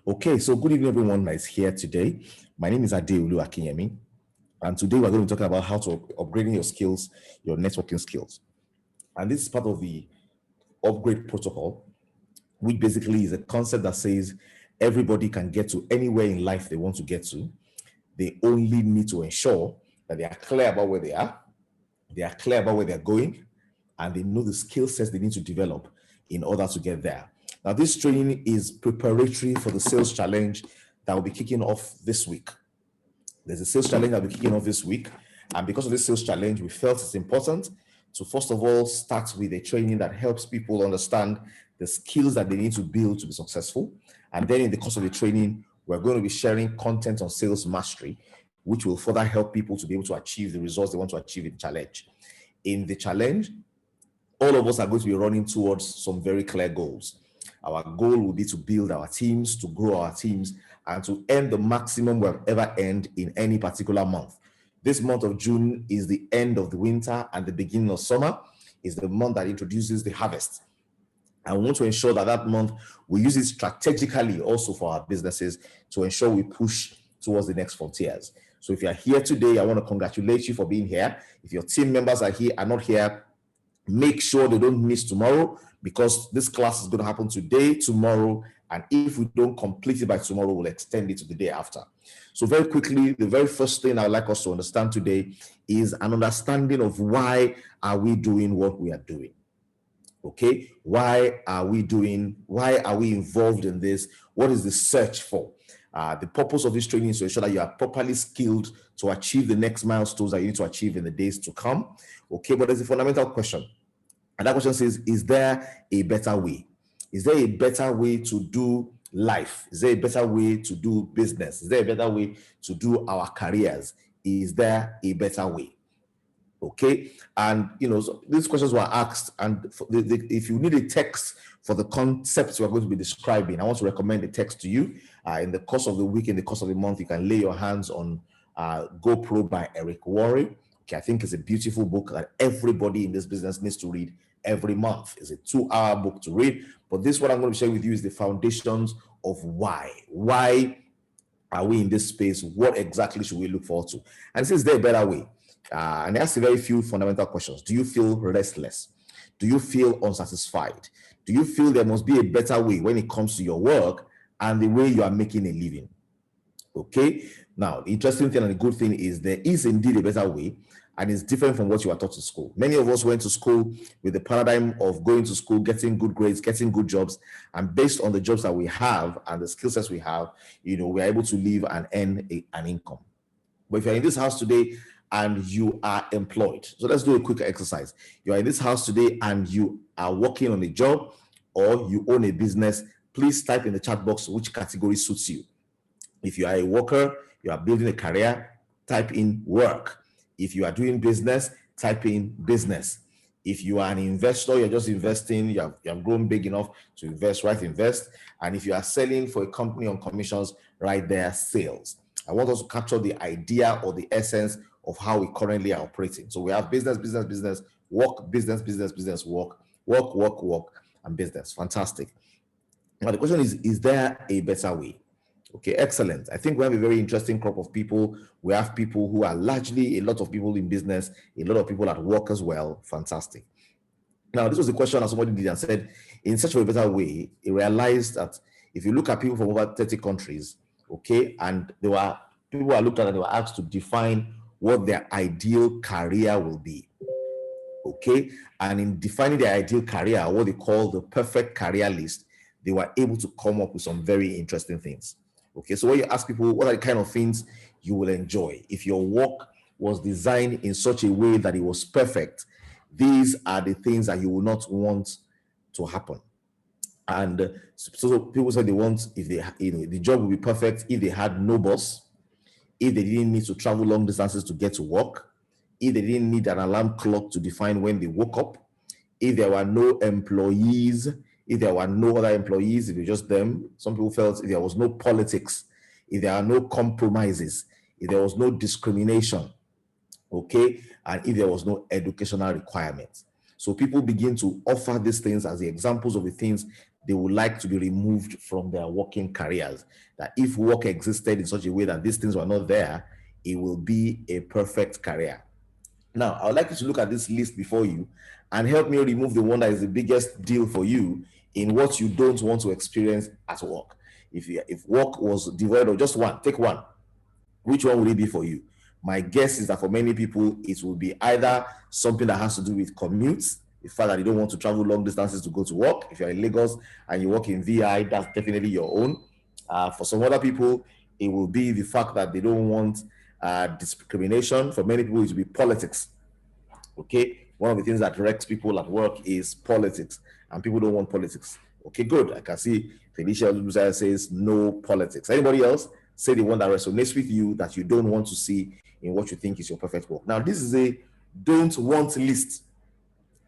Okay, so good evening, everyone that is here today. My name is Adeolu Akinyemi, and today we're going to be talking about how to upgrading your skills, your networking skills. And this is part of the upgrade protocol, which basically is a concept that says everybody can get to anywhere in life they want to get to. They only need to ensure that they are clear about where they are clear about where they're going, and they know the skill sets they need to develop in order to get there. Now, this training is preparatory for the sales challenge that will be kicking off this week. There's a sales challenge that will be kicking off this week. And because of this sales challenge, we felt it's important to, first of all, start with a training that helps people understand the skills that they need to build to be successful. And then in the course of the training, we're going to be sharing content on sales mastery, which will further help people to be able to achieve the results they want to achieve in the challenge. In the challenge, all of us are going to be running towards some very clear goals. Our goal will be to build our teams, to grow our teams, and to earn the maximum we've ever earned in any particular month. This month of June is the end of the winter, and the beginning of summer is the month that introduces the harvest. And we want to ensure that that month we use it strategically also for our businesses to ensure we push towards the next frontiers. So if you're here today, I want to congratulate you for being here. If your team members are not here, make sure they don't miss tomorrow, because this class is going to happen today, tomorrow, and if we don't complete it by tomorrow, we'll extend it to the day after. So very quickly, the very first thing I'd like us to understand today is an understanding of why are we doing what we are doing. Okay, why are we involved in this? What is the search for? The purpose of this training is to ensure that you are properly skilled to achieve the next milestones that you need to achieve in the days to come. Okay, but there's a fundamental question. And that question says, is there a better way? Is there a better way to do life? Is there a better way to do business? Is there a better way to do our careers? Is there a better way? Okay, and so these questions were asked, and if you need a text for the concepts we're going to be describing, I want to recommend a text to you. In the course of the week, in the course of the month, you can lay your hands on GoPro by Eric Worre. Okay, I think it's a beautiful book that everybody in this business needs to read every month. It's a 2-hour book to read, but this what I'm going to share with you is the foundations of why. Why are we in this space? What exactly should we look forward to? And it says, is there a better way? And it asks a very few fundamental questions. Do you feel restless? Do you feel unsatisfied? Do you feel there must be a better way when it comes to your work and the way you are making a living? Okay. Now, the interesting thing and the good thing is there is indeed a better way, and it's different from what you are taught in school. Many of us went to school with the paradigm of going to school, getting good grades, getting good jobs, and based on the jobs that we have and the skill sets we have, we're able to live and earn an income. But if you're in this house today and you are employed, so let's do a quick exercise. You are in this house today and you are working on a job or you own a business, please type in the chat box which category suits you. If you are a worker, you are building a career, type in work. If you are doing business, type in business. If you are an investor, you're just investing, you have grown big enough to invest, write invest. And if you are selling for a company on commissions, write there sales. I want us to capture the idea or the essence of how we currently are operating. So we have business, work, business, work, and business. Fantastic. Now the question is there a better way? Okay, excellent. I think we have a very interesting crop of people. We have people who are largely a lot of people in business, a lot of people at work as well. Fantastic. Now, this was a question that somebody did and said, in such a better way, he realized that if you look at people from over 30 countries, okay, and people were looked at and they were asked to define what their ideal career will be. Okay, and in defining their ideal career, what they call the perfect career list, they were able to come up with some very interesting things. Okay, so when you ask people what are the kind of things you will enjoy, if your work was designed in such a way that it was perfect, these are the things that you will not want to happen. And so people said they want, if the job would be perfect if they had no boss, if they didn't need to travel long distances to get to work, if they didn't need an alarm clock to define when they woke up, if there were no employees, if there were no other employees, if it was just them. Some people felt if there was no politics, if there are no compromises, if there was no discrimination, okay, and if there was no educational requirements. So people begin to offer these things as the examples of the things they would like to be removed from their working careers. That if work existed in such a way that these things were not there, it will be a perfect career. Now, I would like you to look at this list before you and help me remove the one that is the biggest deal for you in what you don't want to experience at work. If work was devoid of just one, take one. Which one will it be for you? My guess is that for many people, it will be either something that has to do with commutes, the fact that you don't want to travel long distances to go to work. If you're in Lagos and you work in VI, that's definitely your own. For some other people, it will be the fact that they don't want discrimination. For many people, it will be politics. Okay, one of the things that wrecks people at work is politics, and people don't want politics. Okay, good. I can see Felicia Lusa says no politics. Anybody else say the one that resonates with you that you don't want to see in what you think is your perfect work? Now, this is a don't want list.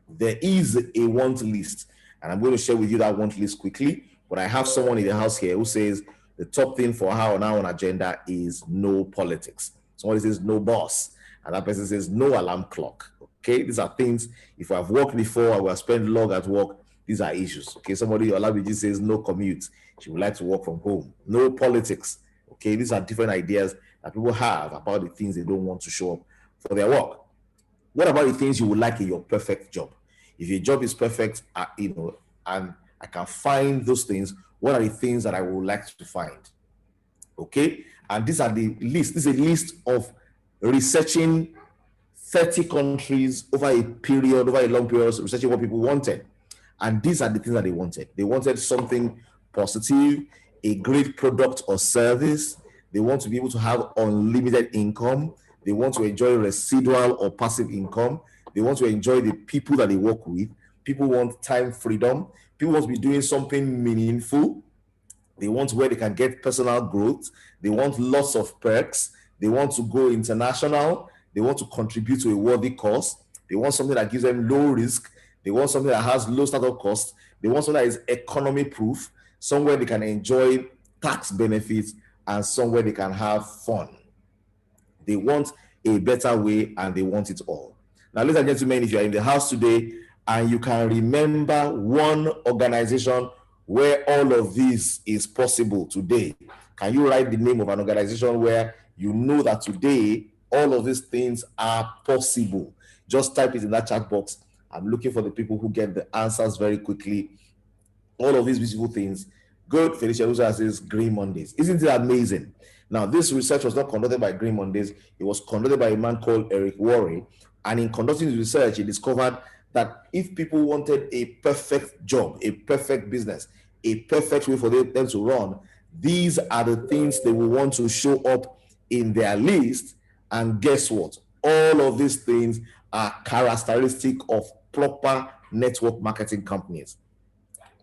There is a want list, and I'm going to share with you that want list quickly. But I have someone in the house here who says the top thing for her on our agenda is no politics. Somebody says no boss, and that person says no alarm clock. Okay, these are things, if I've worked before, I will spend long at work, these are issues. Okay, somebody, Olabiji, says no commute. She would like to work from home. No politics. Okay, these are different ideas that people have about the things they don't want to show up for their work. What about the things you would like in your perfect job? If your job is perfect, and I can find those things, what are the things that I would like to find? Okay, and these are the list. This is a list of researching 30 countries over a long period, researching what people wanted. And these are the things that they wanted. They wanted something positive, a great product or service. They want to be able to have unlimited income. They want to enjoy residual or passive income. They want to enjoy the people that they work with. People want time freedom. People want to be doing something meaningful. They want where they can get personal growth. They want lots of perks. They want to go international. They want to contribute to a worthy cause. They want something that gives them low risk. They want something that has low startup costs. They want something that is economy proof, somewhere they can enjoy tax benefits, and somewhere they can have fun. They want a better way, and they want it all. Now, ladies and gentlemen, if you are in the house today and you can remember one organization where all of this is possible today, can you write the name of an organization where you know that today all of these things are possible? Just type it in that chat box. I'm looking for the people who get the answers very quickly. All of these beautiful things. Good. Felicia Lusa says Green Mondays. Isn't it amazing? Now, this research was not conducted by Green Mondays. It was conducted by a man called Eric Worre. And in conducting the research, he discovered that if people wanted a perfect job, a perfect business, a perfect way for them to run, these are the things they will want to show up in their list. And guess what? All of these things are characteristic of proper network marketing companies.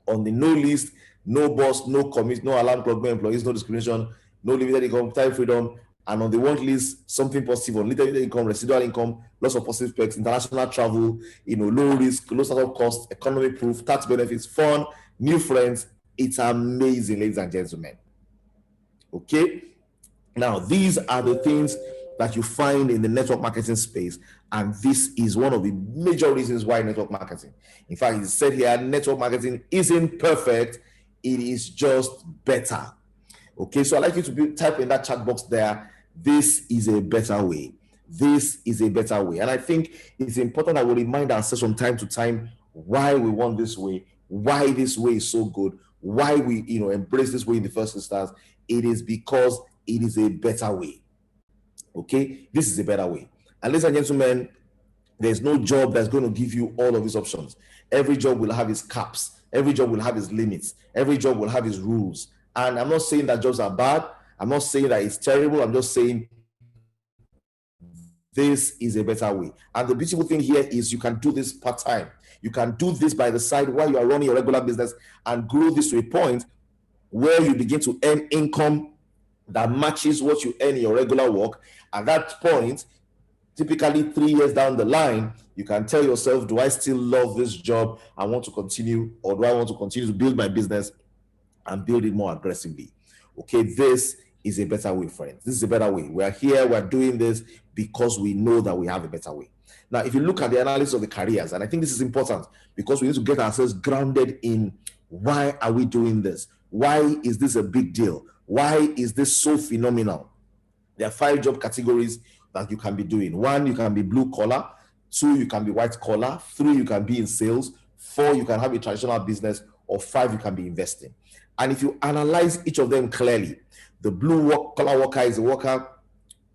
On the no list, no boss, no commit, no alarm clock, no employees, no discrimination, no limited income, time freedom. And on the want list, something positive, limited income, residual income, lots of positive perks, international travel, low risk, low startup cost, economy proof, tax benefits, fun, new friends. It's amazing, ladies and gentlemen. Okay. Now, these are the things that you find in the network marketing space. And this is one of the major reasons why network marketing. In fact, it's said here, network marketing isn't perfect. It is just better. Okay, so I'd like you to type in that chat box there, this is a better way. This is a better way. And I think it's important that we remind ourselves from time to time why we want this way, why this way is so good, why we embrace this way in the first instance. It is because it is a better way. Okay, this is a better way. And ladies and gentlemen, there's no job that's going to give you all of these options. Every job will have its caps. Every job will have its limits. Every job will have its rules. And I'm not saying that jobs are bad. I'm not saying that it's terrible. I'm just saying this is a better way. And the beautiful thing here is you can do this part-time. You can do this by the side while you are running your regular business and grow this to a point where you begin to earn income that matches what you earn in your regular work. At that point, typically 3 years down the line, you can tell yourself, do I still love this job? I want to continue, or do I want to continue to build my business and build it more aggressively? Okay, this is a better way, friends. This is a better way. We are here, we're doing this because we know that we have a better way. Now, if you look at the analysis of the careers, and I think this is important because we need to get ourselves grounded in Why are we doing this? Why is this a big deal? Why is this so phenomenal? There are 5 job categories that you can be doing. 1, you can be blue collar. 2, you can be white collar. 3, you can be in sales. 4, you can have a traditional business. Or 5, you can be investing. And if you analyze each of them clearly, the blue collar worker is a worker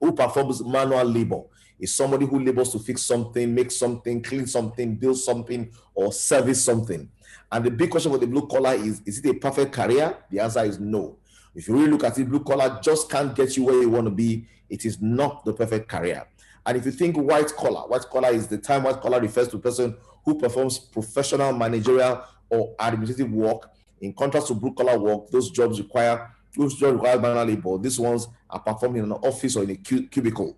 who performs manual labor. Is somebody who labors to fix something, make something, clean something, build something, or service something. And the big question for the blue collar is it a perfect career? The answer is no. If you really look at it, blue collar just can't get you where you want to be. It is not the perfect career. And if you think white collar is the time white collar refers to a person who performs professional, managerial, or administrative work. In contrast to blue collar work, those jobs require manual labor. These ones are performed in an office or in a cubicle.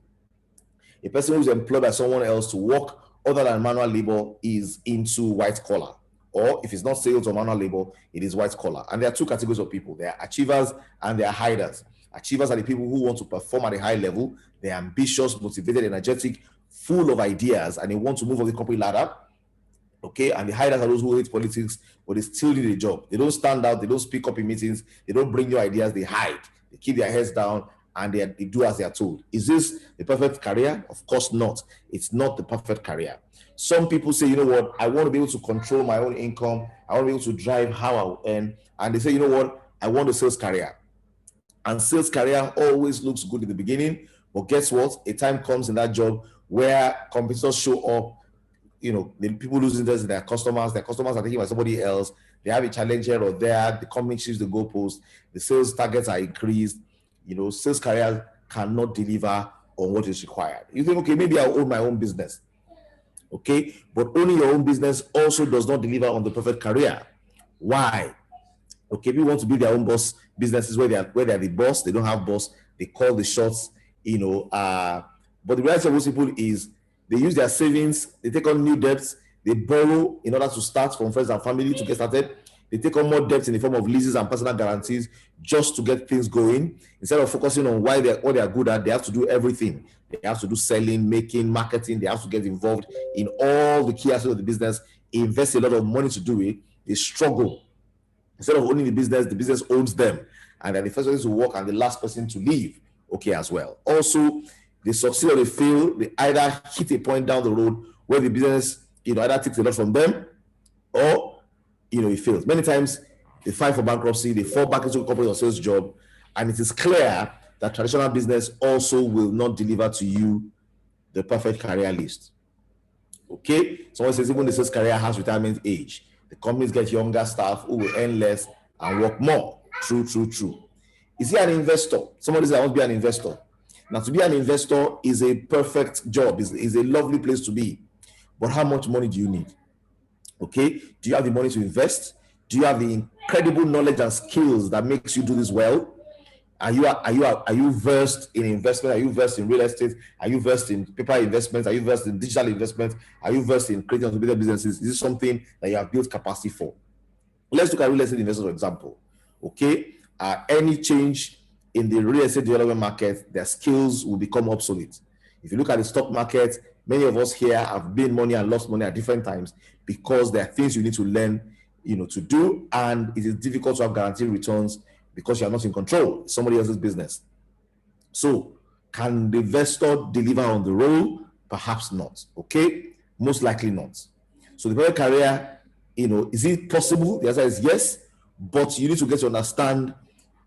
A person who is employed by someone else to work other than manual labor is into white collar. Or if it's not sales or manual labor, it is white collar. And there are 2 categories of people. There are achievers and there are hiders. Achievers are the people who want to perform at a high level. They're ambitious, motivated, energetic, full of ideas, and they want to move on the corporate ladder. Okay, and the hiders are those who hate politics, but they still do the job. They don't stand out, they don't speak up in meetings, they don't bring new ideas, they hide, they keep their heads down, and they do as they are told. Is this the perfect career? Of course not. It's not the perfect career. Some people say, you know what, I want to be able to control my own income, I want to be able to drive how I will earn, and they say, you know what, I want a sales career. And sales career always looks good in the beginning, but guess what? A time comes in that job where competitors show up. You know, the people lose interest in their customers are taken by somebody else, they have a challenge here or there, the company shifts the goalpost, the sales targets are increased. You know, sales career cannot deliver on what is required. You think, okay, maybe I'll own my own business. Okay, but owning your own business also does not deliver on the perfect career. Why? Okay, people want to be their own boss. Businesses where they're the boss, they don't have boss, they call the shots, you know. But the reality of most people is they use their savings, they take on new debts, they borrow in order to start from friends and family to get started. They take on more debts in the form of leases and personal guarantees just to get things going. Instead of focusing on what they are good at, they have to do everything. They have to do selling, making, marketing. They have to get involved in all the key aspects of the business, invest a lot of money to do it. They struggle. Instead of owning the business owns them. And they're the first person to work and the last person to leave. Okay, as well. Also, they succeed or they fail. They either hit a point down the road where the business, either takes a lot from them or, it fails. Many times they file for bankruptcy, they fall back into a corporate or sales job, and it is clear that traditional business also will not deliver to you the perfect career list. Okay? Someone says even the sales career has retirement age. The companies get younger staff who will earn less and work more. True. Is he an investor? Somebody says, I want to be an investor. Now, to be an investor is a perfect job, is a lovely place to be. But how much money do you need? Okay, do you have the money to invest? Do you have the incredible knowledge and skills that makes you do this well? Are you versed in investment? Are you versed in real estate? Are you versed in paper investments? Are you versed in digital investments? Are you versed in creating automated businesses? Is this something that you have built capacity for? Let's look at real estate investors, for example. Okay, any change in the real estate development market, their skills will become obsolete. If you look at the stock market, many of us here have made money and lost money at different times because there are things you need to learn, to do, and it is difficult to have guaranteed returns because you are not in control. It's somebody else's business. So, can the investor deliver on the role? Perhaps not. Okay, most likely not. So, the perfect career, is it possible? The answer is yes, but you need to get to understand,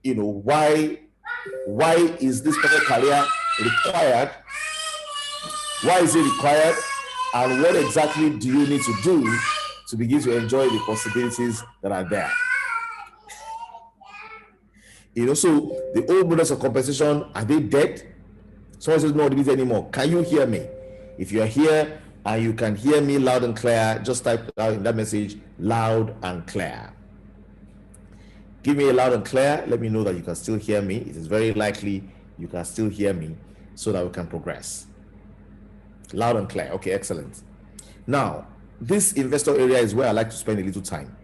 why is this perfect career required? Why is it required? And what exactly do you need to do to begin to enjoy the possibilities that are there? So the old models of compensation, are they dead? Someone says, no, it anymore. Can you hear me? If you're here and you can hear me loud and clear, just type out in that message, loud and clear. Give me a loud and clear. Let me know that you can still hear me. It is very likely you can still hear me so that we can progress. Loud and clear. Okay, excellent. Now, this investor area is where I like to spend a little time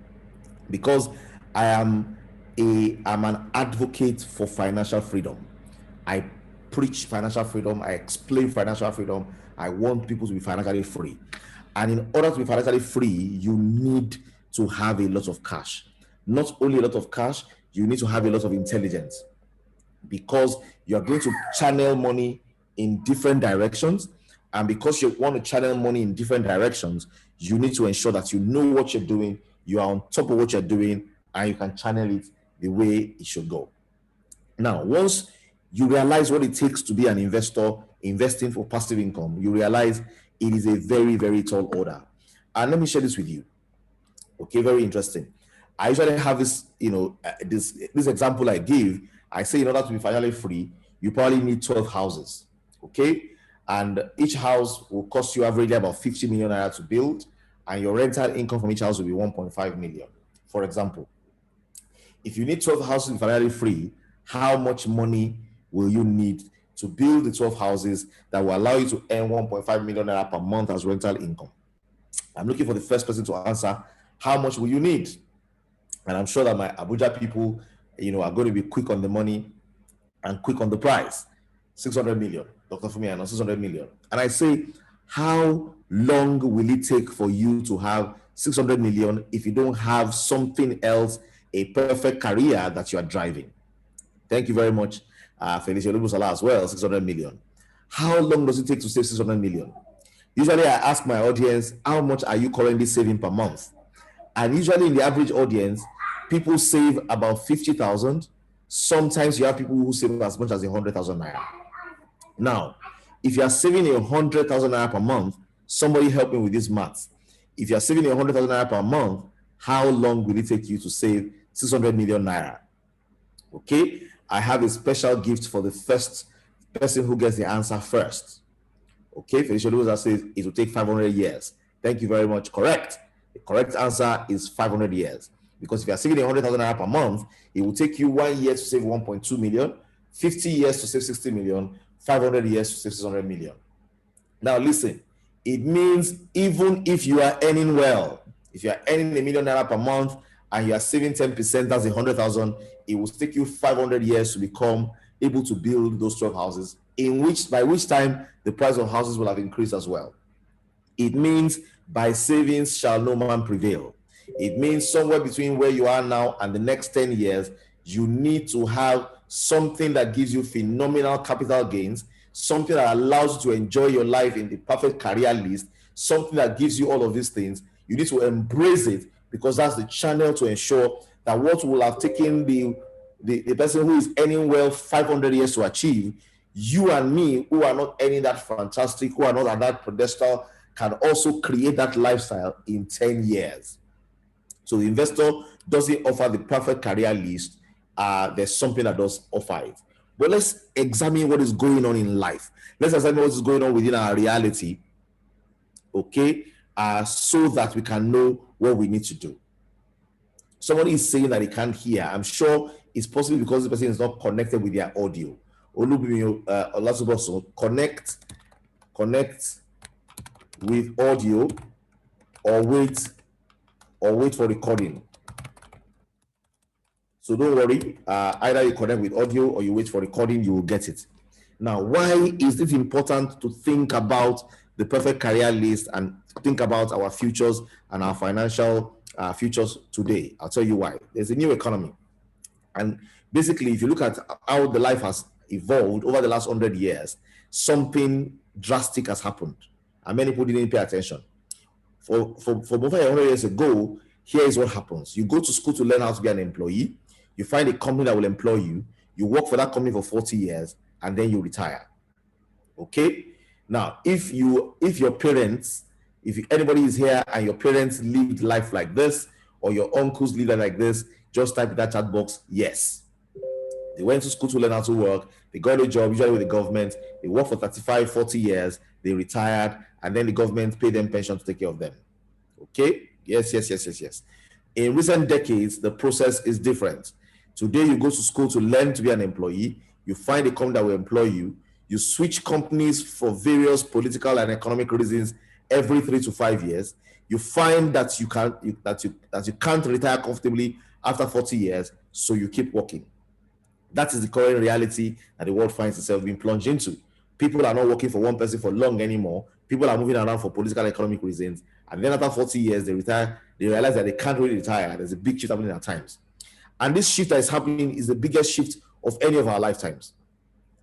because I'm an advocate for financial freedom. I preach financial freedom. I explain financial freedom. I want people to be financially free. And in order to be financially free, you need to have a lot of cash. not only a lot of cash, you need to have a lot of intelligence, because you are going to channel money in different directions. And because you want to channel money in different directions, you need to ensure that you know what you're doing, you are on top of what you're doing, and you can channel it the way it should go. Now, once you realize what it takes to be an investor investing for passive income, you realize it is a very, very tall order. And let me share this with you. Okay, very interesting. I usually have this, this example I give. I say in order to be financially free, you probably need 12 houses. Okay, and each house will cost you averagely about 50 million naira to build, and your rental income from each house will be 1.5 million. For example, if you need 12 houses to be financially free, how much money will you need to build the 12 houses that will allow you to earn 1.5 million naira per month as rental income? I'm looking for the first person to answer. How much will you need? And I'm sure that my Abuja people, are going to be quick on the money and quick on the price. 600 million. Dr. Fumi, I know 600 million. And I say, how long will it take for you to have 600 million if you don't have something else, a perfect career that you are driving? Thank you very much, Felicia Lubusala as well, 600 million. How long does it take to save 600 million? Usually I ask my audience, how much are you currently saving per month? And usually in the average audience, people save about 50,000. Sometimes you have people who save as much as 100,000 naira. Now, if you are saving 100,000 naira per month, somebody help me with this math. If you are saving 100,000 naira per month, how long will it take you to save 600 million naira? Okay, I have a special gift for the first person who gets the answer first. Okay, Felicia Luza says it will take 500 years. Thank you very much. Correct. The correct answer is 500 years. Because if you are saving 100,000 naira per month, it will take you 1 year to save 1.2 million, 50 years to save 60 million, 500 years to save 600 million. Now listen, it means even if you are earning well, if you are earning $1 million per month and you are saving 10%, that's 100,000, it will take you 500 years to become able to build those 12 houses, by which time the price of houses will have increased as well. It means by savings shall no man prevail. It means somewhere between where you are now and the next 10 years, you need to have something that gives you phenomenal capital gains, something that allows you to enjoy your life in the perfect career list, something that gives you all of these things. You need to embrace it, because that's the channel to ensure that what will have taken the person who is earning well 500 years to achieve, you and me who are not earning that fantastic, who are not at that pedestal, can also create that lifestyle in 10 years. So the investor doesn't offer the perfect career list. There's something that does offer it. But let's examine what is going on in life. Let's examine what is going on within our reality, okay, so that we can know what we need to do. Somebody is saying that he can't hear. I'm sure it's possibly because the person is not connected with their audio. Connect with audio, or wait for recording. So don't worry, either you connect with audio or you wait for recording, you will get it. Now, why is it important to think about the perfect career list and think about our futures and our financial futures today? I'll tell you why. There's a new economy. And basically, if you look at how the life has evolved over the last 100 years, something drastic has happened. And many people didn't pay attention. For more than 100 years ago, here is what happens. You go to school to learn how to be an employee. You find a company that will employ you. You work for that company for 40 years, and then you retire. Okay? Now, if your parents, if anybody is here and your parents lived life like this, or your uncles lived like this, just type in that chat box, yes. They went to school to learn how to work. They got a job, usually with the government. They worked for 35, 40 years. They retired, and then the government paid them pension to take care of them. Okay? Yes. In recent decades, the process is different. Today, you go to school to learn to be an employee. You find a company that will employ you. You switch companies for various political and economic reasons every 3 to 5 years. You find that you can't retire comfortably after 40 years, so you keep working. That is the current reality that the world finds itself being plunged into. People are not working for one person for long anymore. People are moving around for political and economic reasons. And then after 40 years, they retire They realize that they can't really retire. There's a big shift happening at times. And this shift that is happening is the biggest shift of any of our lifetimes.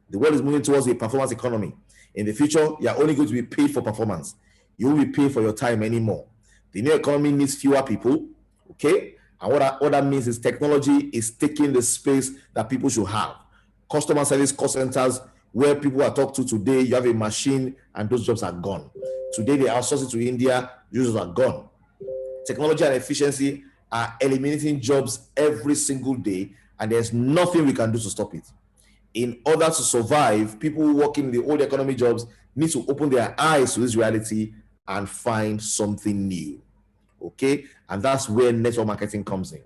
The world is moving towards a performance economy. In the future, you're only going to be paid for performance. You won't be paid for your time anymore. The new economy needs fewer people, okay? And what that means is technology is taking the space that people should have. Customer service call centers, where people are talked to today, you have a machine and those jobs are gone. Today, they outsource it to India, users are gone. Technology and efficiency are eliminating jobs every single day, and there's nothing we can do to stop it. In order to survive, people working in the old economy jobs need to open their eyes to this reality and find something new. Okay? And that's where network marketing comes in.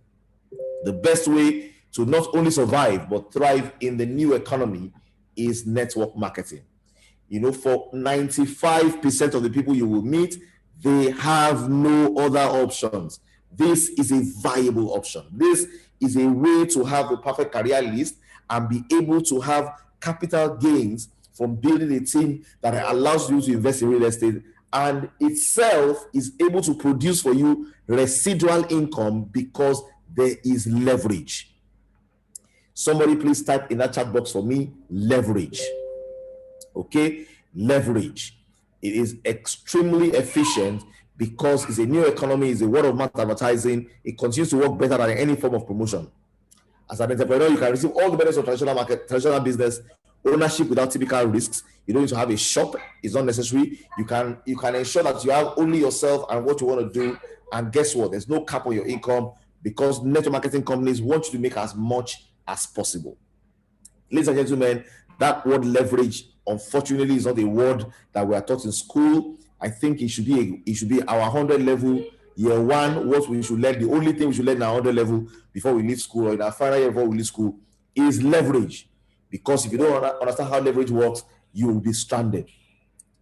The best way to not only survive but thrive in the new economy is network marketing. You know, for 95% of the people you will meet, they have no other options. This is a viable option. This is a way to have the perfect career list and be able to have capital gains from building a team that allows you to invest in real estate, and itself is able to produce for you residual income because there is leverage. Somebody please type in that chat box for me, leverage. Okay, leverage. It is extremely efficient because it's a new economy, it's a word of mouth advertising. It continues to work better than any form of promotion. As an entrepreneur, you can receive all the benefits of traditional business, ownership without typical risks. You don't need to have a shop; it's not necessary. You can ensure that you have only yourself and what you want to do. And guess what? There's no cap on your income because network marketing companies want you to make as much as possible. Ladies and gentlemen, that word leverage, unfortunately, is not a word that we are taught in school. I think it should be our 100 level. Year one, what we should learn, the only thing we should learn at 100 level before we leave school, or in our final year before we leave school, is leverage. Because if you don't understand how leverage works, you will be stranded.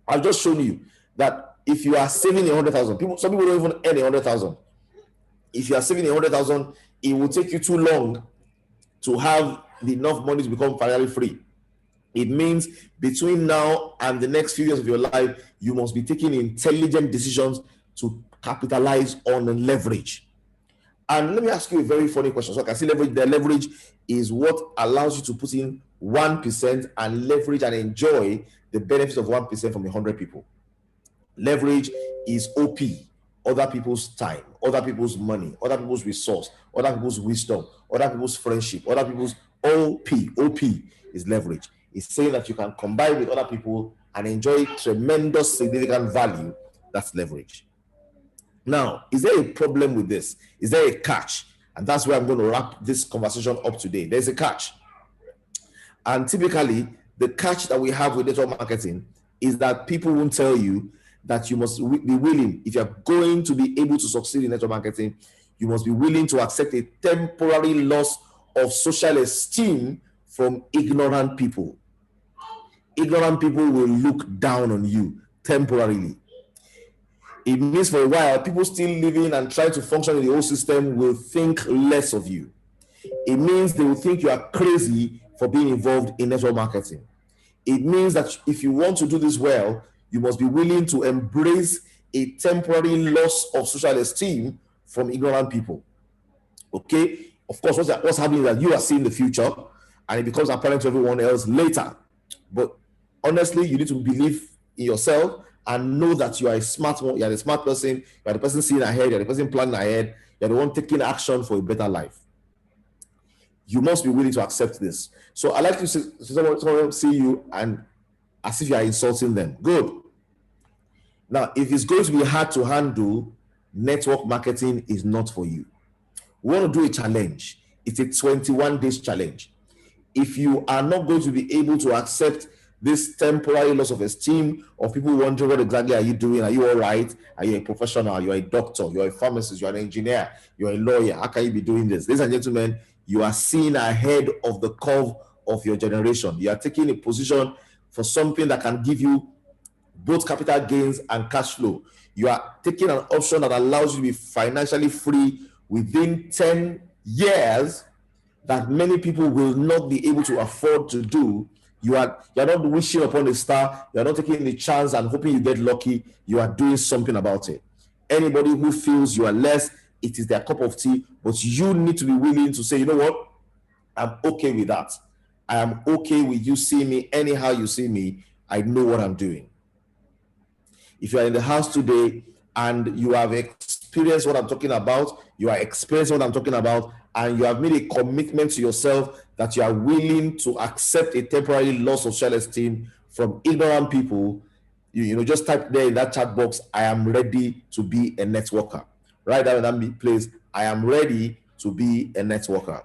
I've just shown you that if you are saving 100,000, some people don't even earn 100,000. If you are saving 100,000, it will take you too long to have enough money to become financially free. It means between now and the next few years of your life, you must be taking intelligent decisions to capitalize on leverage. And let me ask you a very funny question. So I can see leverage. The leverage is what allows you to put in 1% and leverage and enjoy the benefits of 1% from 100 people. Leverage is OP, other people's time, other people's money, other people's resource, other people's wisdom, other people's friendship, other people's OP. OP is leverage. It's saying that you can combine with other people and enjoy tremendous significant value. That's leverage. Now, is there a problem with this? Is there a catch? And that's where I'm going to wrap this conversation up today. There's a catch. And typically, the catch that we have with network marketing is that people won't tell you that you must be willing, if you're going to be able to succeed in network marketing, you must be willing to accept a temporary loss of social esteem from ignorant people. Ignorant people will look down on you temporarily. It means for a while, people still living and trying to function in the old system will think less of you. It means they will think you are crazy for being involved in network marketing. It means that if you want to do this well, you must be willing to embrace a temporary loss of social esteem from ignorant people. Okay? Of course, what's happening is that you are seeing the future and it becomes apparent to everyone else later. But honestly, you need to believe in yourself and know that you are a smart one, you are the smart person, you are the person seeing ahead, you are the person planning ahead, you are the one taking action for a better life. You must be willing to accept this. So I like to see someone see you and as if you are insulting them. Good. Now, if it's going to be hard to handle, network marketing is not for you. We want to do a challenge. It's a 21 days challenge. If you are not going to be able to accept this temporary loss of esteem of people wondering what exactly are you doing? Are you all right? Are you a professional? You're a doctor, you're a pharmacist, you're an engineer, you're a lawyer. How can you be doing this? Ladies and gentlemen, you are seeing ahead of the curve of your generation. You are taking a position for something that can give you both capital gains and cash flow. You are taking an option that allows you to be financially free within 10 years that many people will not be able to afford to do. You are not wishing upon a star. You are not taking the chance and hoping you get lucky. You are doing something about it. Anybody who feels you are less, it is their cup of tea, but you need to be willing to say, you know what, I'm okay with that. I am okay with you seeing me anyhow you see me. I know what I'm doing. If you are in the house today and you have experienced what I'm talking about, you are experiencing what I'm talking about, and you have made a commitment to yourself that you are willing to accept a temporary loss of self-esteem from ignorant people, just type there in that chat box, I am ready to be a networker. Write down in that place, I am ready to be a networker.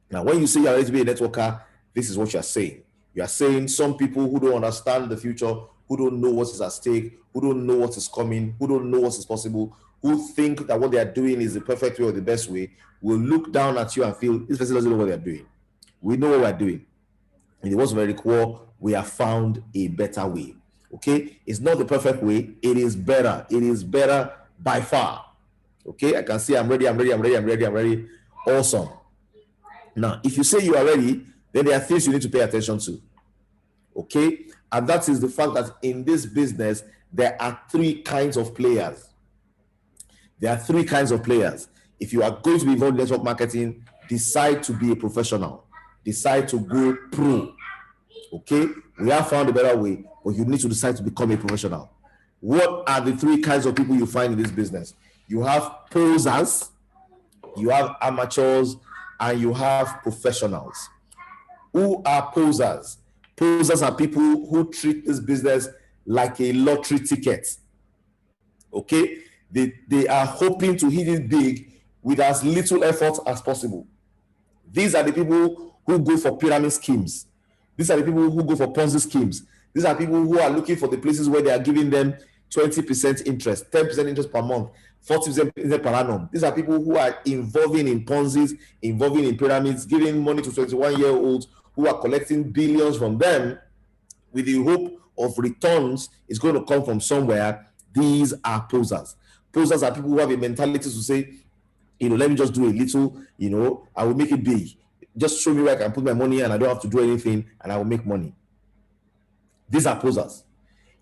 Now, when you say you're ready to be a networker, this is what you're saying. You are saying some people who don't understand the future, who don't know what is at stake, who don't know what is coming, who don't know what is possible, who think that what they are doing is the perfect way or the best way, will look down at you and feel, this person doesn't know what they're doing. We know what we're doing. In the words of Eric War, we have found a better way. Okay? It's not the perfect way. It is better. It is better by far. Okay? I can see I'm ready. Awesome. Now, if you say you are ready, then there are things you need to pay attention to. Okay? And that is the fact that in this business, there are three kinds of players. There are three kinds of players. If you are going to be involved in network marketing, decide to be a professional. Decide to go pro. Okay? We have found a better way, but you need to decide to become a professional. What are the three kinds of people you find in this business? You have posers, you have amateurs, and you have professionals. Who are posers? Posers are people who treat this business like a lottery ticket. Okay? They are hoping to hit it big with as little effort as possible. These are the people who go for pyramid schemes. These are the people who go for Ponzi schemes. These are people who are looking for the places where they are giving them 20% interest, 10% interest per month, 40% interest per annum. These are people who are involving in Ponzi's, involving in pyramids, giving money to 21-year-olds who are collecting billions from them with the hope of returns is going to come from somewhere. These are posers. Posers are people who have a mentality to say, let me just do a little, I will make it big. Just show me where I can put my money and I don't have to do anything and I will make money. These are posers.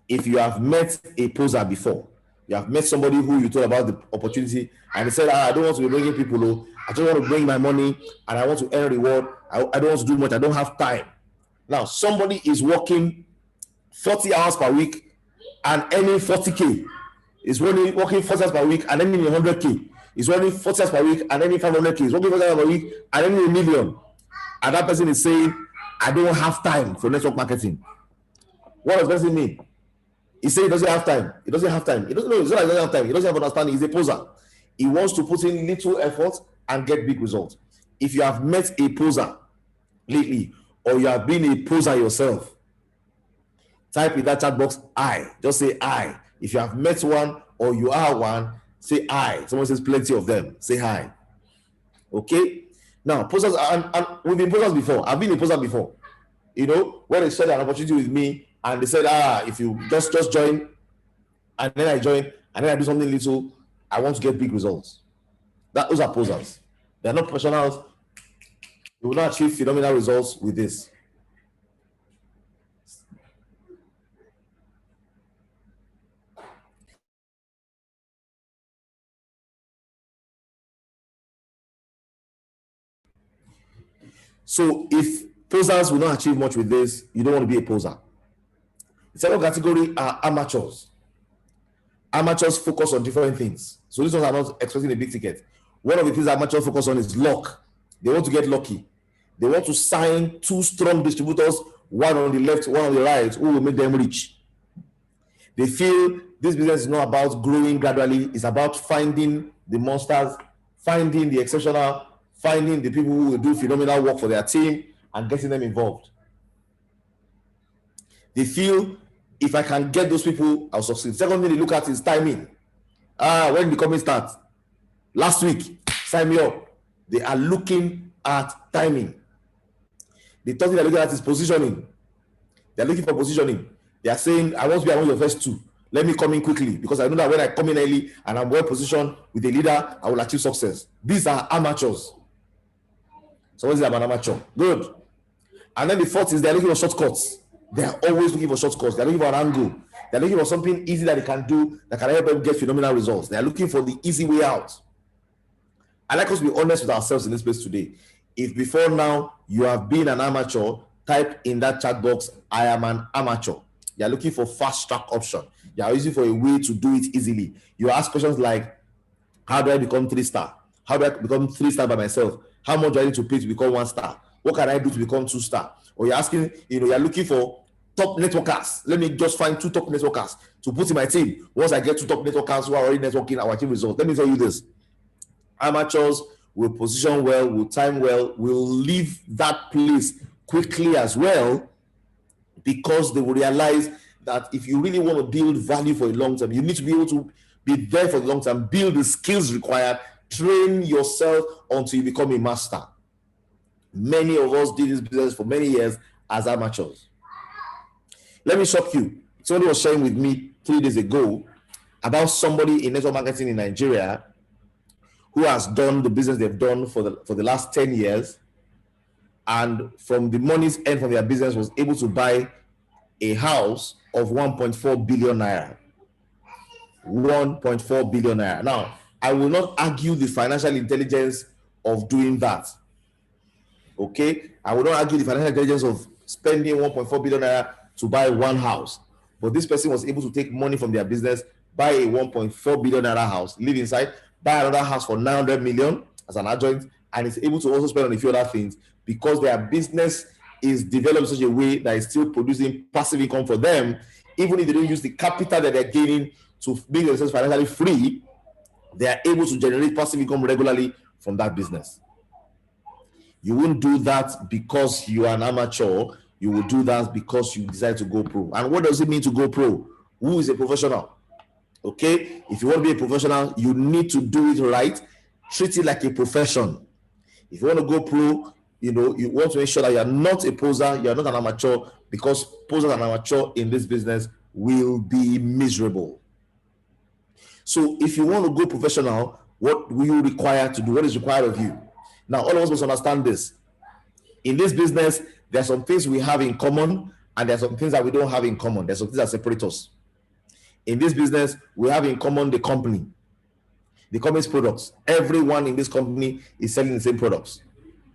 If you have met a poser before, you have met somebody who you told about the opportunity and they said, I don't want to be bringing people, I just want to bring my money and I want to earn reward. I don't want to do much. I don't have time. Now, somebody is working 40 hours per week and earning 40K. Is working 40 hours per week and earning 100K. Is working 40 hours per week and earning 500K. Is working 40 hours per week and earning $1 million. And that person is saying, I don't have time for network marketing. What does that person mean? He said he doesn't have time. He doesn't have time. He doesn't know. It's not like he doesn't have time. He doesn't have understanding. He's a poser. He wants to put in little effort and get big results. If you have met a poser lately, or you have been a poser yourself, type in that chat box, I. Just say I. If you have met one or you are one, say I. Someone says plenty of them. Say hi. Okay? Now, posers, and we've been posers before. I've been a poser before. When they shared an opportunity with me and they said, if you just join, and then I join, and then I do something little, I want to get big results. Those are posers. They're not professionals. You will not achieve phenomenal results with this. So if posers will not achieve much with this, you don't want to be a poser. The second category are amateurs. Amateurs focus on different things. So these ones are not expecting a big ticket. One of the things amateurs focus on is luck. They want to get lucky. They want to sign two strong distributors, one on the left, one on the right, who will make them rich. They feel this business is not about growing gradually. It's about finding the monsters, finding the exceptional, finding the people who will do phenomenal work for their team and getting them involved. They feel if I can get those people, I'll succeed. Second thing they look at is timing. When the company starts, last week, sign me up. They are looking at timing. The third thing they're looking at is positioning. They're looking for positioning. They are saying, I want to be among your first two. Let me come in quickly because I know that when I come in early and I'm well positioned with a leader, I will achieve success. These are amateurs. So what is an amateur? Good. And then the fourth is they're looking for shortcuts. They are always looking for shortcuts. They're looking for an angle. They're looking for something easy that they can do that can help them get phenomenal results. They're looking for the easy way out. I like us to be honest with ourselves in this place today. If before now you have been an amateur, type in that chat box, I am an amateur. You're looking for fast track option. You're looking for a way to do it easily. You ask questions like, how do I become 3-star? How do I become 3-star by myself? How much do I need to pay to become 1-star? What can I do to become 2-star? Or you're asking, you're looking for top networkers. Let me just find 2 top networkers to put in my team. Once I get 2 top networkers who are already networking, I will achieve results. Let me tell you this. Amateurs will position well, will time well, will leave that place quickly as well, because they will realize that if you really want to build value for a long term, you need to be able to be there for the long term, build the skills required, train yourself until you become a master. Many of us did this business for many years as amateurs. Let me shock you. Somebody was sharing with me 3 days ago about somebody in network marketing in Nigeria who has done the business they've done for the last 10 years, and from the money's earned from their business was able to buy a house of 1.4 billion naira. 1.4 billion naira. Now, I will not argue the financial intelligence of doing that. Okay? I will not argue the financial intelligence of spending 1.4 billion naira to buy one house. But this person was able to take money from their business, buy a 1.4 billion naira house, live inside, buy another house for 900 million as an adjoint, and is able to also spend on a few other things because their business is developed in such a way that is still producing passive income for them. Even if they don't use the capital that they're gaining to make themselves financially free, they are able to generate passive income regularly from that business. You won't do that because you are an amateur. You will do that because you decide to go pro. And what does it mean to go pro? Who is a professional? Okay, if you want to be a professional, you need to do it right. Treat it like a profession. If you want to go pro, you want to make sure that you are not a poser, you are not an amateur, because posers and amateur in this business will be miserable. So if you want to go professional, what will you require to do? What is required of you? Now, all of us must understand this. In this business, there are some things we have in common, and there are some things that we don't have in common. There are some things that separate us. In this business, we have in common the company's products. Everyone in this company is selling the same products.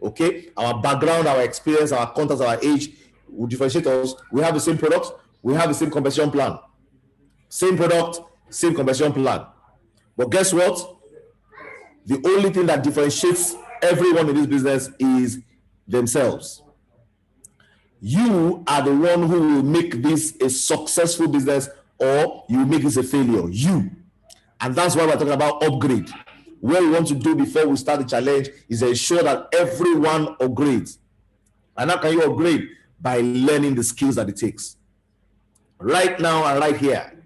Okay, our background, our experience, our contacts, our age will differentiate us. We have the same products, we have the same compensation plan. Same product, same compensation plan. But guess what? The only thing that differentiates everyone in this business is themselves. You are the one who will make this a successful business, or you make this a failure. You. And that's why we're talking about upgrade. What we want to do before we start the challenge is ensure that everyone upgrades. And how can you upgrade? By learning the skills that it takes. Right now and right here,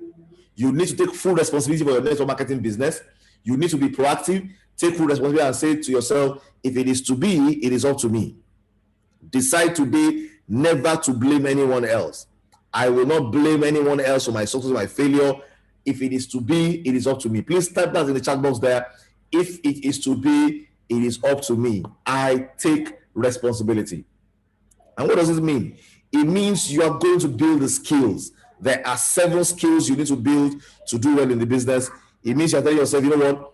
you need to take full responsibility for your network marketing business. You need to be proactive, take full responsibility and say to yourself, if it is to be, it is up to me. Decide today never to blame anyone else. I will not blame anyone else for my success or my failure. If it is to be, it is up to me. Please type that in the chat box there. If it is to be, it is up to me. I take responsibility. And what does it mean? It means you are going to build the skills. There are 7 skills you need to build to do well in the business. It means you're telling yourself, you know what?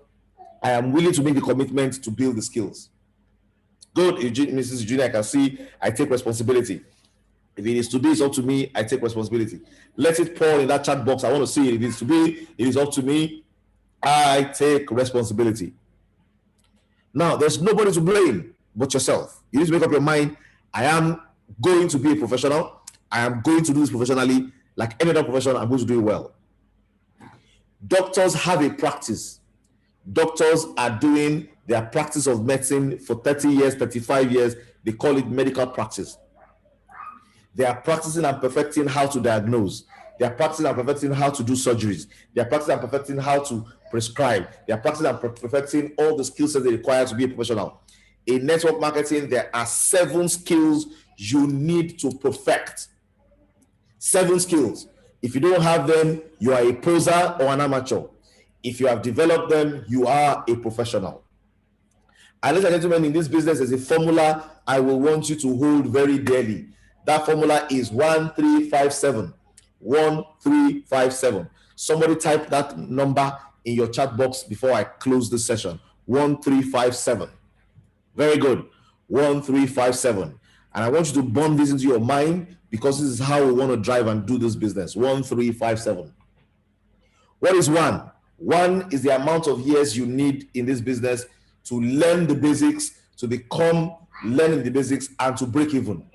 I am willing to make the commitment to build the skills. Good, Mrs. Eugenia, I can see I take responsibility. If it is to be, it's up to me, I take responsibility. Let it pour in that chat box. I want to see it. If it is to be, it is up to me, I take responsibility. Now, there's nobody to blame but yourself. You need to make up your mind. I am going to be a professional. I am going to do this professionally. Like any other profession, I'm going to do it well. Doctors have a practice. Doctors are doing their practice of medicine for 30 years, 35 years. They call it medical practice. They are practicing and perfecting how to diagnose. They are practicing and perfecting how to do surgeries. They are practicing and perfecting how to prescribe. They are practicing and perfecting all the skill sets they require to be a professional. In network marketing, there are 7 skills you need to perfect. 7 skills. If you don't have them, you are a poser or an amateur. If you have developed them, you are a professional. And ladies and gentlemen, in this business, there's a formula I will want you to hold very dearly. That formula is 1357. 1357. Somebody type that number in your chat box before I close this session. 1357. Very good. 1357. And I want you to bomb this into your mind, because this is how we want to drive and do this business. 1357. What is one? One is the amount of years you need in this business to learn the basics, to become learning the basics, and to break even.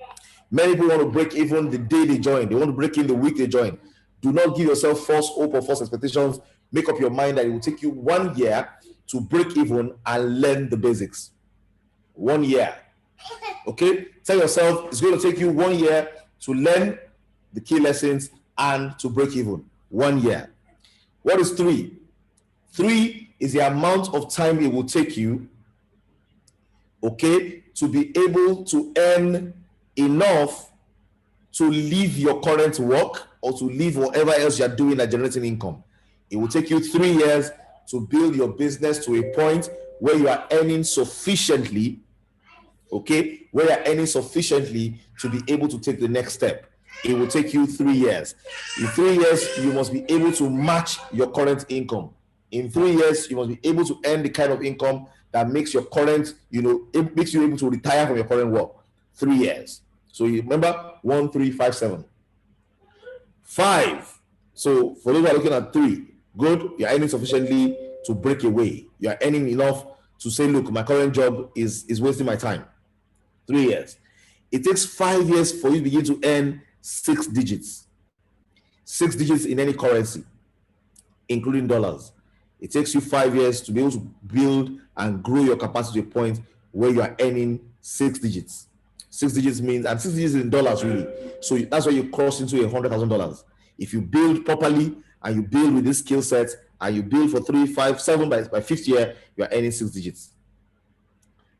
Many people want to break even the day they join. They want to break in the week they join. Do not give yourself false hope or false expectations. Make up your mind that it will take you 1 year to break even and learn the basics. 1 year. Okay? Tell yourself it's going to take you 1 year to learn the key lessons and to break even. 1 year. What is 3? 3 is the amount of time it will take you, okay, to be able to earn enough to leave your current work or to leave whatever else you're doing that generating income. It will take you 3 years to build your business to a point where you are earning sufficiently, okay, where you're earning sufficiently to be able to take the next step. It will take you 3 years. In 3 years, you must be able to match your current income. In 3 years, you must be able to earn the kind of income that makes your current, it makes you able to retire from your current work. 3 years. So you remember 1357. 5. So for those who are looking at 3, good, you're earning sufficiently to break away. You're earning enough to say, look, my current job is wasting my time. 3 years. It takes 5 years for you to begin to earn 6 digits. 6 digits in any currency, including dollars. It takes you 5 years to be able to build and grow your capacity to a point where you are earning 6 digits. 6 digits means, and 6 digits in dollars really. So that's why you cross into $100,000. If you build properly and you build with this skill set and you build for 3, 5, 7, by 5th year, you are earning 6 digits.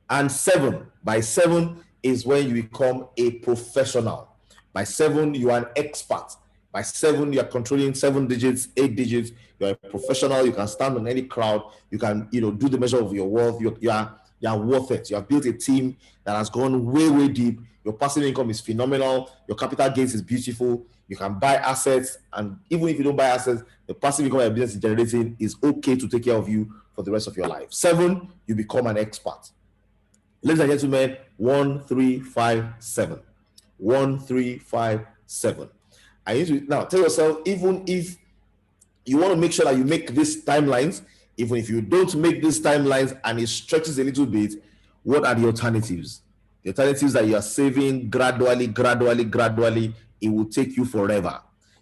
And 7, by 7 is when you become a professional. By 7, you are an expert. By 7, you are controlling 7 digits, 8 digits. You are a professional. You can stand on any crowd. You can, do the measure of your worth. You are worth it. You have built a team that has gone way, way deep. Your passive income is phenomenal. Your capital gains is beautiful. You can buy assets. And even if you don't buy assets, the passive income your business is generating is okay to take care of you for the rest of your life. 7, you become an expert. Ladies and gentlemen, 1357. 1357. I need to now tell yourself, even if you want to make sure that you make these timelines, even if you don't make these timelines and it stretches a little bit, what are the alternatives? The alternatives that you are saving gradually, it will take you forever.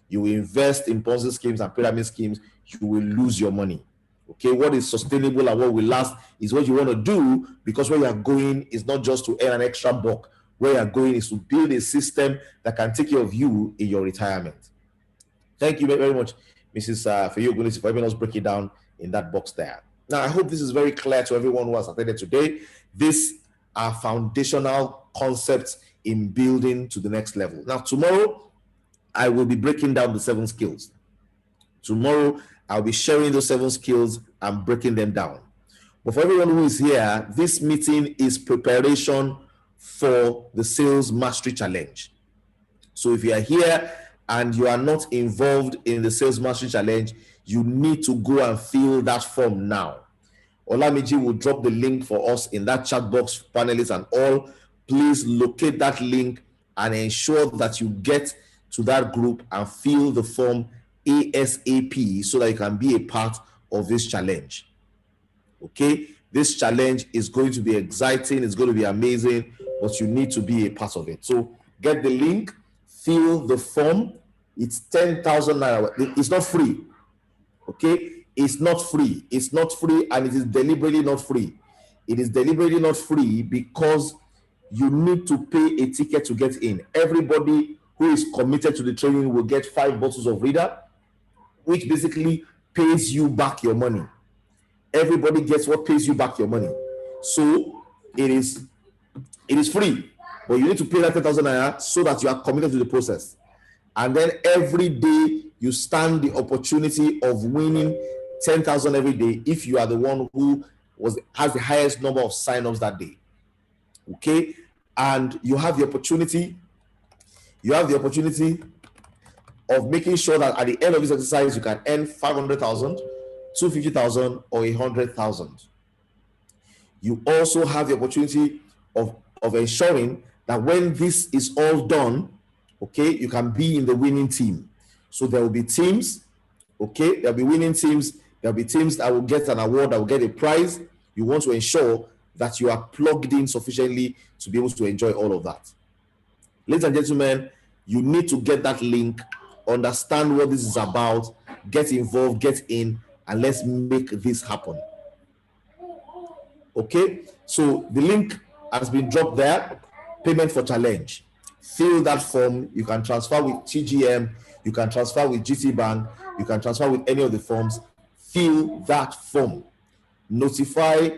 You will invest in Ponzi schemes and pyramid schemes, you will lose your money. Okay, what is sustainable and what will last is what you want to do, because where you are going is not just to earn an extra buck. Where you are going is to build a system that can take care of you in your retirement. Thank you very much, Mrs. Fayogunisi, for helping us break it down in that box there. Now, I hope this is very clear to everyone who has attended today. These are foundational concepts in building to the next level. Now, tomorrow, I will be breaking down the 7 skills. Tomorrow, I'll be sharing those 7 skills and breaking them down. But for everyone who is here, this meeting is preparation for the Sales Mastery Challenge. So if you are here and you are not involved in the Sales Mastery Challenge, you need to go and fill that form now. Olamiji will drop the link for us in that chat box, panelists and all. Please locate that link and ensure that you get to that group and fill the form ASAP so that you can be a part of this challenge. Okay, this challenge is going to be exciting, it's going to be amazing, but you need to be a part of it. So get the link, fill the form. It's 10,000 naira. It's not free. Okay, it's not free. It's not free, and it is deliberately not free. It is deliberately not free because you need to pay a ticket to get in. Everybody who is committed to the training will get 5 bottles of Reader, which basically pays you back your money. Everybody gets what pays you back your money. So it is free, but you need to pay that 10,000 naira so that you are committed to the process. And then every day you stand the opportunity of winning 10,000 every day if you are the one who has the highest number of sign-ups that day. Okay, and you have the opportunity of making sure that at the end of this exercise you can earn 500,000, 250,000, or 100,000. You also have the opportunity of ensuring that when this is all done, okay, you can be in the winning team. So there will be teams, okay, there'll be winning teams, there'll be teams that will get an award, that will get a prize. You want to ensure that you are plugged in sufficiently to be able to enjoy all of that. Ladies and gentlemen, you need to get that link, understand what this is about, get involved, get in, and let's make this happen. Okay, so the link has been dropped there. Payment for challenge. Fill that form. You can transfer with TGM, you can transfer with GT Bank, you can transfer with any of the forms. Fill that form. Notify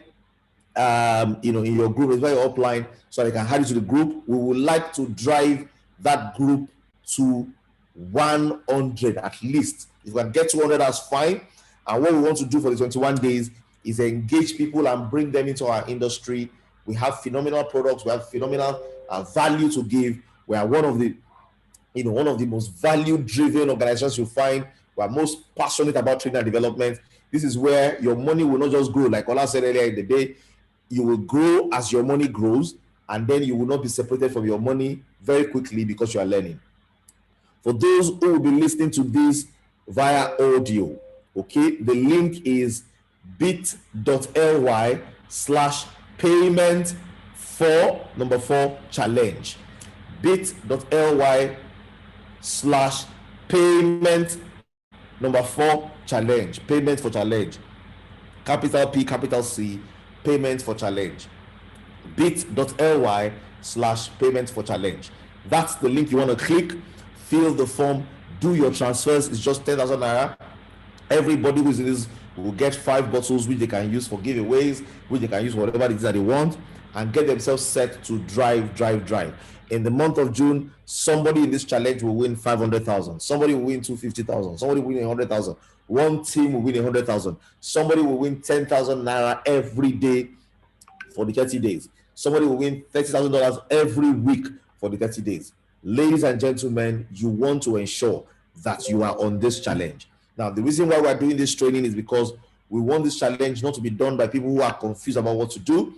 in your group, it's very upline, so I can add you to the group. We would like to drive that group to 100 at least. If we can get 200, that's fine. And what we want to do for the 21 days is engage people and bring them into our industry. We have phenomenal products, we have phenomenal value to give. We are one of the most value-driven organizations you'll find. We are most passionate about training and development. This is where your money will not just grow, like Ola said earlier in the day. You will grow as your money grows, and then you will not be separated from your money very quickly because you are learning. For those who will be listening to this via audio, okay, the link is bit.ly/payment for number 4 challenge. bit.ly/payment number 4 challenge. Payment for challenge. Capital P, capital C, payment for challenge. bit.ly/payment for challenge. That's the link you want to click. Fill the form, do your transfers. It's just 10,000 naira. Everybody who is in this will get 5 bottles, which they can use for giveaways, which they can use for whatever it is that they want, and get themselves set to drive. In the month of June, somebody in this challenge will win 500,000. Somebody will win 250,000. Somebody will win 100,000. One team will win 100,000. Somebody will win 10,000 naira every day for the 30 days. Somebody will win $30,000 every week for the 30 days. Ladies and gentlemen, you want to ensure that you are on this challenge. Now, the reason why we're doing this training is because we want this challenge not to be done by people who are confused about what to do.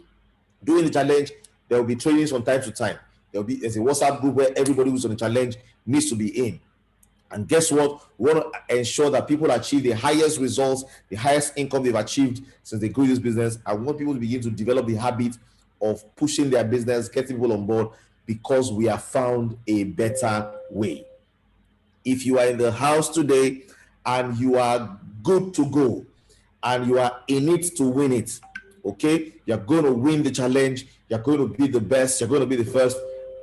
During the challenge, there will be trainings from time to time. There's a WhatsApp group where everybody who's on the challenge needs to be in. And guess what? We want to ensure that people achieve the highest results, the highest income they've achieved since they grew this business. I want people to begin to develop the habit of pushing their business, getting people on board, because we have found a better way. If you are in the house today and you are good to go and you are in it to win it, okay, you're going to win the challenge, you're going to be the best, you're going to be the first,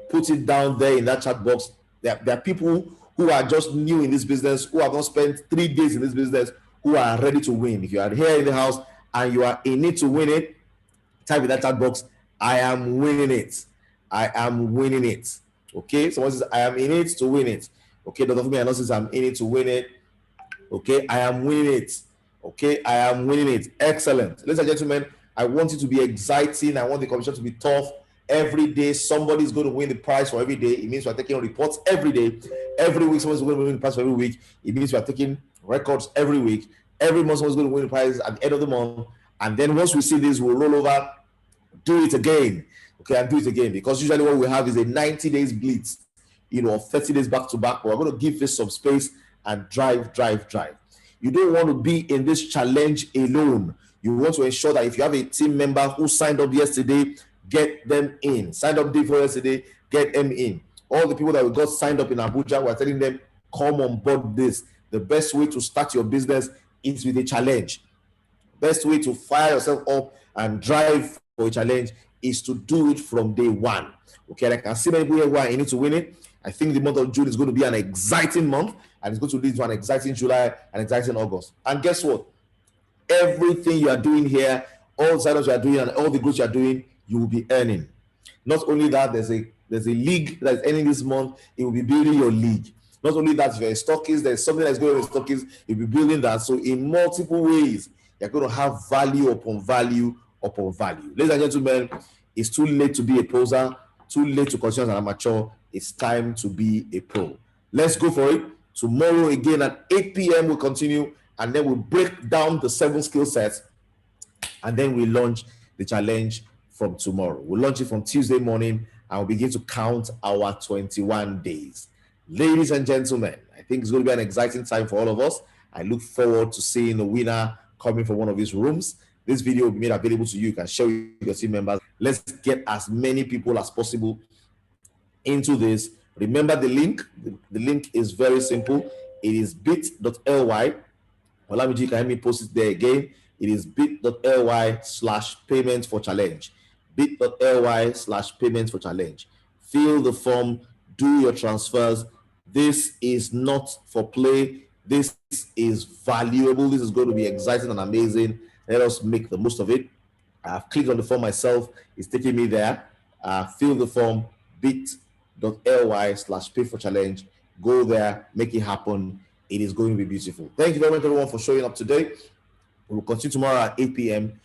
put it down there in that chat box. There are people who are just new in this business, who have not spent 3 days in this business, who are ready to win. If you are here in the house and you are in it to win it, type in that chat box, I am winning it. I am winning it. Okay, someone says, I am in it to win it. Okay, Dr. Fumi announces, I'm in it to win it. Okay, I am winning it. Okay, I am winning it. Excellent. Ladies and gentlemen, I want it to be exciting. I want the competition to be tough. Every day, somebody's going to win the prize for every day. It means we're taking reports every day. Every week, someone's going to win the prize for every week. It means we're taking records every week. Every month, someone's going to win the prize at the end of the month. And then once we see this, we'll roll over, do it again. Okay, and do it again. Because usually what we have is a 90 days blitz, 30 days back to back. But we're going to give this some space and drive. You don't want to be in this challenge alone. You want to ensure that if you have a team member who signed up yesterday, get them in. Signed up day for yesterday, get them in. All the people that we got signed up in Abuja, we're telling them, come on board this. The best way to start your business is with a challenge. Best way to fire yourself up and drive for a challenge is to do it from day one. Okay, I can see many people who are in it to win it. I think the month of June is going to be an exciting month, and it's going to lead to an exciting July and exciting August. And guess what? Everything you are doing here, all the signups you are doing and all the growth you are doing, you will be earning. Not only that, there's a league that's ending this month. It will be building your league. Not only that, if you're a stockist, there's something that's going on with stockist, you'll be building that. So in multiple ways, you're going to have value upon value upon value. Ladies and gentlemen, it's too late to be a poser, too late to consider an amateur. It's time to be a pro. Let's go for it. Tomorrow again at 8 p.m. we'll continue, and then we'll break down the 7 skill sets, and then we launch the challenge from tomorrow. We'll launch it from Tuesday morning and we'll begin to count our 21 days. Ladies and gentlemen, I think it's going to be an exciting time for all of us. I look forward to seeing the winner coming from one of these rooms. This video will be made available to you. You can share with your team members. Let's get as many people as possible into this. Remember the link. The link is very simple. It is bit.ly. Olamide, you can help me post it there again. It is bit.ly/payments for challenge. bit.ly/payments for challenge. Fill the form, do your transfers. This is not for play. This is valuable. This is going to be exciting and amazing. Let us make the most of it. I've clicked on the form myself. It's taking me there. Fill the form, bit.ly/pay for challenge. Go there, make it happen. It is going to be beautiful. Thank you very much, everyone, for showing up today. We will continue tomorrow at 8 p.m.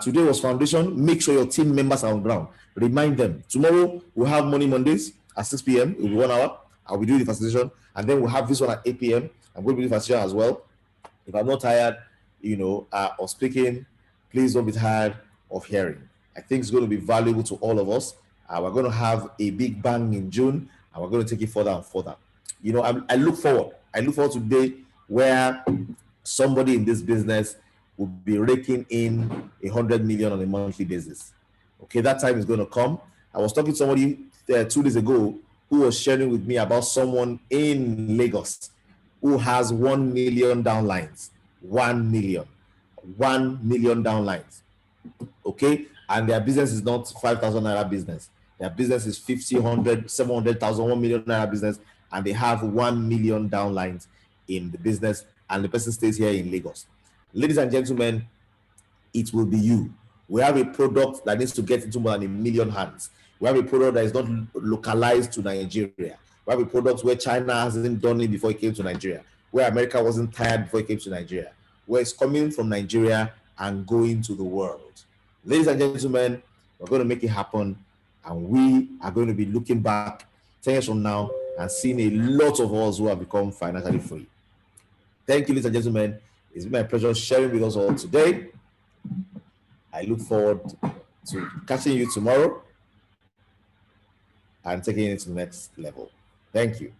Today was foundation. Make sure your team members are on ground. Remind them. Tomorrow we'll have Money Mondays at 6 p.m. It will be 1 hour. I'll be doing the facilitation, and then we'll have this one at 8 p.m. I'm going to do the facilitation as well. If I'm not tired, of speaking, please don't be tired of hearing. I think it's going to be valuable to all of us. We're going to have a big bang in June, and we're going to take it further and further. I look forward to the day where somebody in this business will be raking in 100 million on a monthly basis. Okay, that time is going to come. I was talking to somebody 2 days ago who was sharing with me about someone in Lagos who has 1 million downlines. 1 million downlines. Okay, and their business is not 5,000 naira business. Their business is 50, 100, 700,000, 1 million naira business, and they have 1 million downlines in the business, and the person stays here in Lagos. Ladies and gentlemen, it will be you. We have a product that needs to get into more than 1 million hands. We have a product that is not localized to Nigeria. We have a product where China hasn't done it before it came to Nigeria, where America wasn't tired before it came to Nigeria, where it's coming from Nigeria and going to the world. Ladies and gentlemen, we're going to make it happen, and we are going to be looking back 10 years from now and seeing a lot of us who have become financially free. Thank you, ladies and gentlemen. It's been my pleasure sharing with us all today. I look forward to catching you tomorrow and taking it to the next level. Thank you.